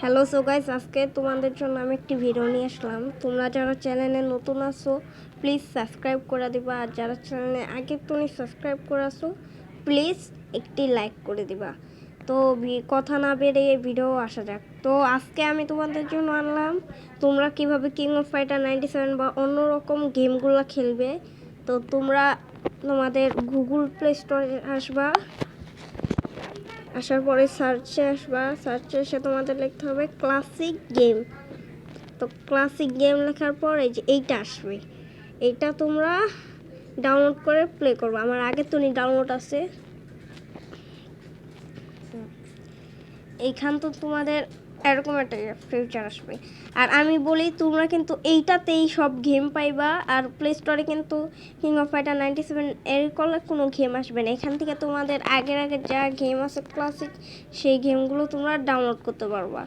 Hello so guys, আজকে তোমাদের জন্য আমি একটি ভিডিও নিয়ে আসলাম। তোমরা যারা চ্যানেলে নতুন আছো প্লিজ সাবস্ক্রাইব করে দিবা, আর যারা চ্যানেলে আগে তুমি সাবস্ক্রাইব করে আসো প্লিজ একটি লাইক করে দিবা। তো কথা না বেরিয়ে ভিডিও আসা যাক। তো আজকে আমি তোমাদের জন্য আনলাম তোমরা কিভাবে কিং অফ ফাইটার 97 বা অন্যরকম গেমগুলো খেলবে। তো তোমরা তোমাদের গুগল প্লে স্টোরে আসবা, আসার পরে সার্চে আসবা, সার্চে এসে তোমাদের লিখতে হবে ক্লাসিক গেম। তো ক্লাসিক গেম লেখার পর এই যে এইটা আসবে, এইটা তোমরা ডাউনলোড করে প্লে করবে। আমার আগে তো ডাউনলোড আছে। এইখান তো তোমাদের এরকম একটা ফিউচার আসবে। আর আমি বলি তোমরা কিন্তু এইটাতেই সব গেম পাইবা, আর প্লে স্টোরে কিন্তু কিং অফ ফাইটার 97 এর কোনো গেম আসবে না। এখান থেকে তোমাদের আগের যা গেম আছে ক্লাসিক, সেই গেমগুলো তোমরা ডাউনলোড করতে পারবা।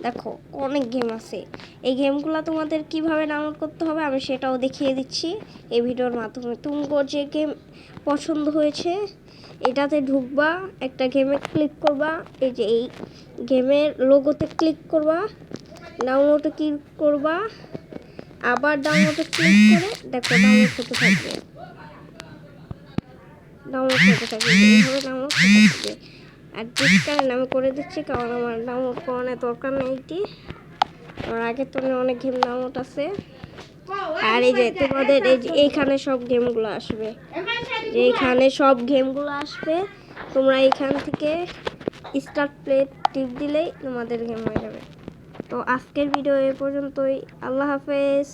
দেখো অনেক গেম আছে। এই গেমগুলো তোমাদের কিভাবে ডাউনলোড করতে হবে আমি সেটাও দেখিয়ে দিচ্ছি এই ভিডিওর মাধ্যমে। তোমার যে গেম পছন্দ হয়েছে এটাতে ঢুকবা, একটা গেমে ক্লিক করবা, এই যে এই গেমের লোগোতে ক্লিক করবা, ডাউনলোডে ক্লিক করবা, আবার ডাউনলোডে ক্লিক করে দেখো ডাউনলোড হতে থাকবে, ডাউনলোড হতে থাকবে, এইভাবে ডাউনলোড হতে থাকবে। আর ডিসকানেক্ট আমি করে দিচ্ছি কারণ আমার ডাউনলোড করানোর দরকার নেই। এটি আমার আগে তো অনেক গেম ডাউনলোড আছে। আর এই যে তোমাদের এই যে এইখানে সব গেমগুলো আসবে, এইখানে সব গেমগুলো আসবে। তোমরা এইখান থেকে স্টার্ট প্লে টিপ দিলেই তোমাদের গেম হয়ে যাবে। তো আজকের ভিডিও এ পর্যন্তই। আল্লাহ হাফেজ।